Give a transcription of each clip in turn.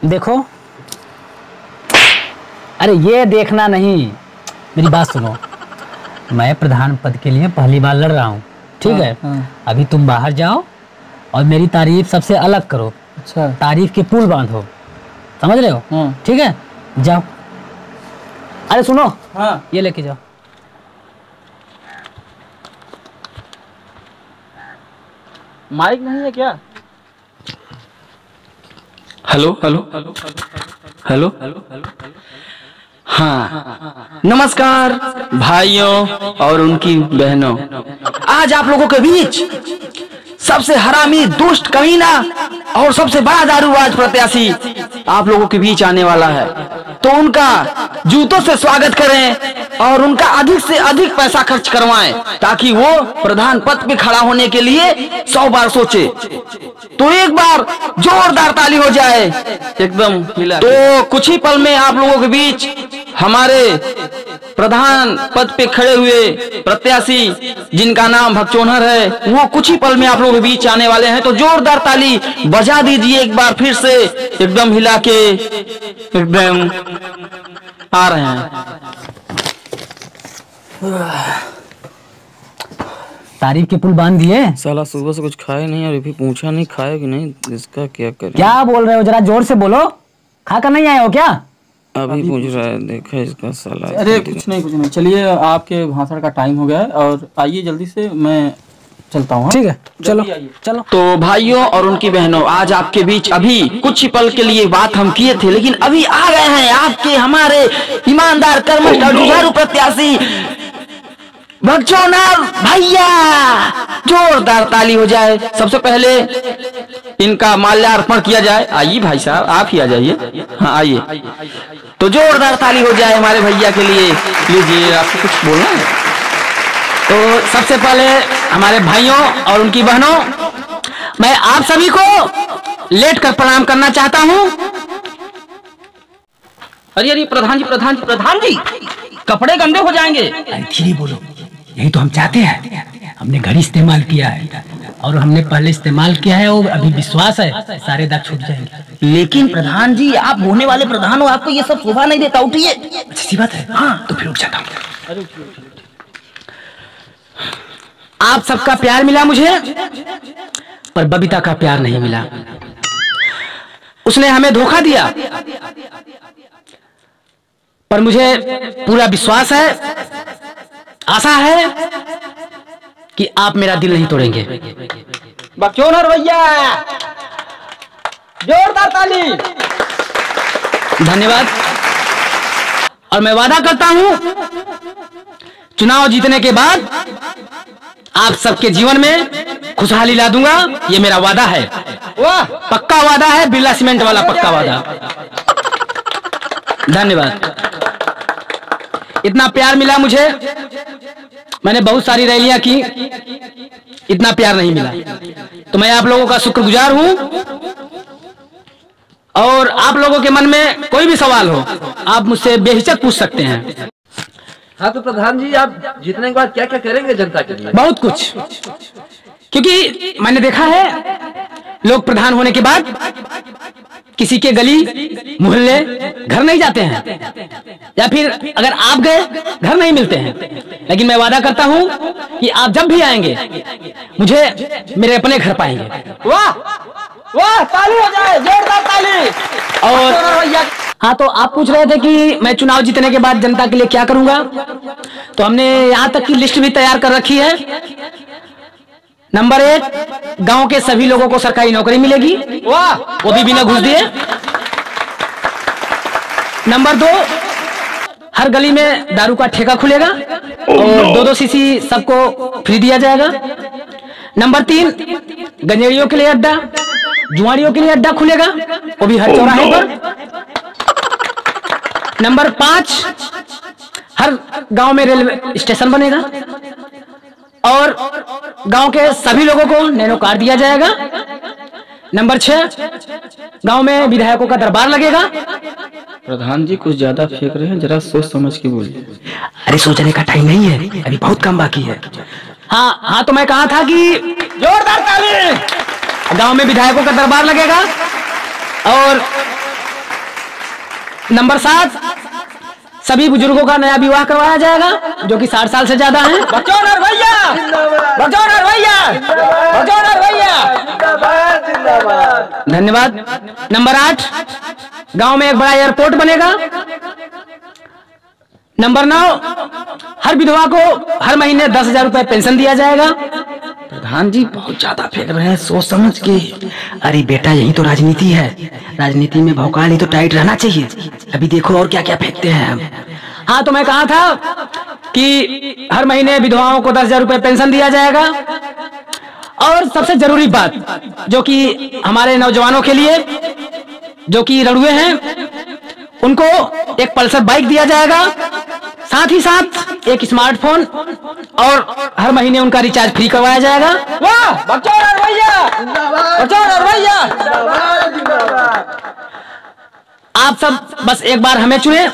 देखो, अरे ये देखना नहीं, मेरी बात सुनो। मैं प्रधान पद के लिए पहली बार लड़ रहा हूँ, ठीक है? अभी तुम बाहर जाओ और मेरी तारीफ सबसे अलग करो। अच्छा, तारीफ के पुल बांधो, समझ रहे हो? ठीक है, जाओ। अरे सुनो, हाँ, ये लेके जाओ। माइक नहीं है क्या? Hello hello hello hello hello. हाँ, नमस्कार भाइयों और उनकी बहनों। आज आप लोगों के बीच सबसे हरामी, दुष्ट, कमीना और सबसे बड़ा दारूबाज प्रत्याशी आप लोगों के बीच आने वाला है। तो उनका जूतों से स्वागत करें और उनका अधिक से अधिक पैसा खर्च करवाएं ताकि वो प्रधान पद पे खड़ा होने के लिए 100 बार सोचे। तो एक बार जोरदार ताली हो जाए एकदम हिला। तो कुछ ही पल में आप लोगों के बीच हमारे प्रधान पद पे खड़े हुए प्रत्याशी जिनका नाम भगचोनहर है, वो कुछ ही पल में आप लोगों के बीच आने वाले हैं। तो जोरदार ताली बजा दीजिए एक बार फिर से, एकदम हिला के एकदम आ रहे हैं। तारीफ के पुल बांध दिए। साला सुबह से कुछ खाया नहीं और अभी पूछा नहीं खाया कि नहीं, इसका क्या करें? क्या बोल रहे हो, जरा जोर से बोलो। खाकर नहीं आए हो क्या? अभी पूछ रहा है, देखा इसका साला। अरे कुछ नहीं। चलिए, आपके भाषण का टाइम हो गया है और आइए जल्दी से, मैं चलता हूँ। ठीक है, चलो चलो। तो भाइयों और उनकी बहनों, आज आपके बीच अभी कुछ ही पल के लिए बात हम किए थे, लेकिन अभी आ गए हैं आपके हमारे ईमानदार, कर्मठ और जुझारू प्रत्याशी भगचोनहर भैया। जोरदार ताली हो जाए। सबसे पहले इनका माल्यार्पण किया जाए। आइए भाई साहब, आप ही आ जाइए। हाँ आइए। तो जोरदार ताली हो जाए हमारे भैया के लिए। लीजिए, आपको कुछ बोलना है? तो सबसे पहले हमारे भाइयों और उनकी बहनों, मैं आप सभी को लेट कर प्रणाम करना चाहता हूँ। अरे प्रधान जी, कपड़े गंदे हो जाएंगे। धीरे बोलो, यही तो हम चाहते हैं। हमने घड़ी इस्तेमाल किया है और हमने पहले इस्तेमाल किया है, और अभी विश्वास है सारे दाग छूट जाएंगे। लेकिन प्रधान जी, आप होने वाले प्रधान हो, आपको ये सब शोभा नहीं देता। उठिए। अच्छी बात है। हाँ, तो फिर उठ जाता हूँ। आप सबका प्यार मिला मुझे, पर बबीता का प्यार नहीं मिला। उसने हमें धोखा दिया, पर मुझे पूरा विश्वास है, आशा है कि आप मेरा दिल नहीं तोड़ेंगे। भगचोनहर भैया, जोरदार ताली। धन्यवाद। और मैं वादा करता हूं, चुनाव जीतने के बाद आप सबके जीवन में खुशहाली ला दूंगा। ये मेरा वादा है। वाह, पक्का वादा है, बिरला सीमेंट वाला पक्का वादा। धन्यवाद। इतना प्यार मिला मुझे, मैंने बहुत सारी रैलियां की, इतना प्यार नहीं मिला। तो मैं आप लोगों का शुक्रगुजार हूं। और आप लोगों के मन में कोई भी सवाल हो, आप मुझसे बेहिचक पूछ सकते हैं। हाँ, तो प्रधान जी, आप जीतने के बाद क्या क्या करेंगे जनता के लिए? बहुत कुछ, क्योंकि मैंने देखा है लोग प्रधान होने के बाद किसी के गली मोहल्ले घर नहीं जाते हैं, या फिर अगर आप गए घर नहीं मिलते हैं। लेकिन मैं वादा करता हूं कि आप जब भी आएंगे मुझे मेरे अपने घर पाएंगे। वाह वाह, ताली हो जाए, जोरदार ताली। और हाँ, तो आप पूछ रहे थे कि मैं चुनाव जीतने के बाद जनता के लिए क्या करूंगा। तो हमने यहाँ तक की लिस्ट भी तैयार कर रखी है। नंबर 1, गांव के सभी लोगों को सरकारी नौकरी मिलेगी। वाह, वो भी बिना घूस दिए। नंबर 2, हर गली में दारू का ठेका खुलेगा और 2-2 सीसी सबको फ्री दिया जाएगा। नंबर 3, गंजेड़ियों के लिए अड्डा, जुआड़ियों के लिए अड्डा खुलेगा, वो भी हर चौराहे पर। नंबर 5, हर गांव में रेलवे स्टेशन बनेगा और गांव के सभी लोगों को नैनो कार दिया जाएगा। नंबर 6, गांव में विधायकों का दरबार लगेगा। प्रधान जी कुछ ज्यादा फेंक रहे हैं, जरा सोच समझ के बोलिए। अरे सोचने का टाइम नहीं है, अभी बहुत काम बाकी है। हाँ, तो मैं कहा था कि जोरदार ताली। गांव में विधायकों का दरबार लगेगा और नंबर 7, सभी बुजुर्गों का नया विवाह करवाया जाएगा जो कि 60 साल से ज्यादा हैं। बचौर भैया, बचौर भैया, बचौर भैया। धन्यवाद। नंबर 8, गांव में एक बड़ा एयरपोर्ट बनेगा। नंबर 9, हर विधवा को हर महीने 10,000 रुपए पेंशन दिया जाएगा। प्रधान जी बहुत ज्यादा फेंक रहे हैं, सोच समझ के। अरे बेटा यही तो राजनीति है, राजनीति में भौकाल ही तो टाइट रहना चाहिए। अभी देखो और क्या क्या फेंकते हैं हम। हाँ, तो मैं कहा था कि हर महीने विधवाओं को 10,000 रुपए पेंशन दिया जाएगा। और सबसे जरूरी बात जो कि हमारे नौजवानों के लिए जो कि रड़ुए हैं, उनको एक पल्सर बाइक दिया जाएगा, साथ ही साथ एक स्मार्टफोन, और हर महीने उनका रिचार्ज फ्री करवाया जाएगा। वाह बचौर भैया, बचौर भैया। आप सब बस एक बार हमें चुने,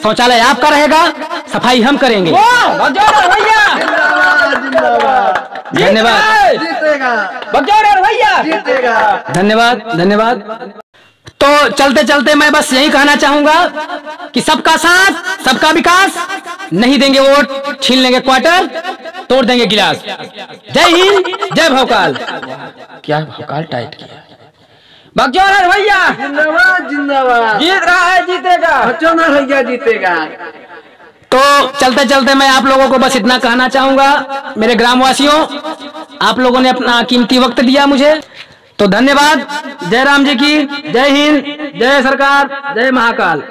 शौचालय आपका रहेगा, सफाई हम करेंगे। वाह बचौर भैया, धन्यवाद। बचौर भैया, धन्यवाद, धन्यवाद। तो चलते चलते मैं बस यही कहना चाहूंगा कि सबका साथ सबका विकास, नहीं देंगे वोट छीन लेंगे क्वार्टर, तोड़ देंगे गिलास। जय हिंद, जय भौकाल। क्या भौकाल टाइट किया। बचौर भैया जिंदाबाद जिंदाबाद। जीत रहा है, जीतेगा। बचौर भैया जीतेगा। तो चलते चलते मैं आप लोगों को बस इतना कहना चाहूंगा, मेरे ग्रामवासियों, आप लोगों ने अपना कीमती वक्त दिया मुझे, तो धन्यवाद। जय राम जी की, जय हिंद, जय सरकार, जय महाकाल।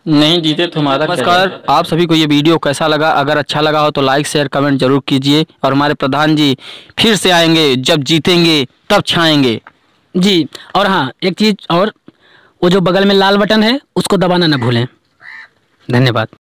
नहीं जीते तुम्हारा। नमस्कार, आप सभी को ये वीडियो कैसा लगा? अगर अच्छा लगा हो तो लाइक शेयर कमेंट जरूर कीजिए। और हमारे प्रधान जी फिर से आएंगे, जब जीतेंगे तब छाएंगे जी। और हाँ, एक चीज और, वो जो बगल में लाल बटन है उसको दबाना ना भूलें। धन्यवाद।